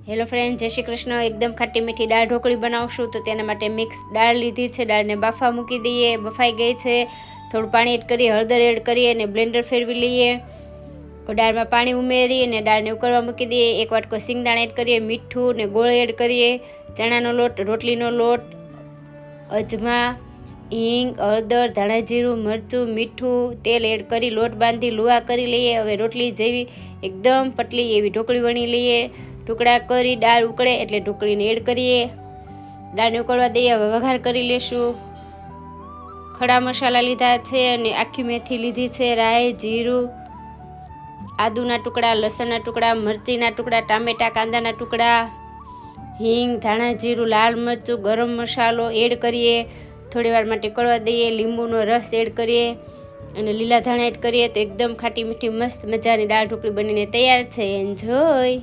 Hello friend, જય શ્રી કૃષ્ણ। એકદમ ખાટી મીઠી દાળ ઢોકળી બનાવશું તો તેના માટે મિક્સ દાળ લીધી છે। દાળને બાફા મૂકી દઈએ, બફાઈ ગઈ છે। થોડું પાણી એડ કરી, હળદર એડ કરી અને બ્લેન્ડર ફેરવી લઈએ। દાળમાં પાણી ઉમેરી અને દાળને ઉકળવા મૂકી દઈએ। એક વાટકો સિંગદાણા એડ કરીએ, મીઠું ને ગોળ એડ કરીએ, ચણાનો લોટ, રોટલીનો લોટ, અજમા, હિંગ, હળદર, ધાણા જીરું, મરચું, મીઠું, તેલ એડ કરી લોટ બાંધી લુવા કરી લઈએ। હવે રોટલી જેવી એકદમ પતલી એવી ઢોકળી વણી લઈએ। ટુકડા કરી દાળ ઉકળે એટલે ઢોકળીને એડ કરીએ, દાળને ઉકળવા દઈએ। હવે વઘાર કરી લેશું। ખડા મસાલા લીધા છે અને આખી મેથી લીધી છે, રાઈ, જીરું, આદુના ટુકડા, લસણના ટુકડા, મરચીના ટુકડા, ટામેટા, કાંદાના ટુકડા, હિંગ, ધાણા જીરું, લાલ મરચું, ગરમ મસાલો એડ કરીએ। થોડી વાર માટે ઉકળવા દઈએ। લીંબુનો રસ એડ કરીએ અને લીલા ધાણા એડ કરીએ તો એકદમ ખાટી મીઠી મસ્ત મજાની દાળ ઢોકળી બનીને તૈયાર છે। એન્જોય।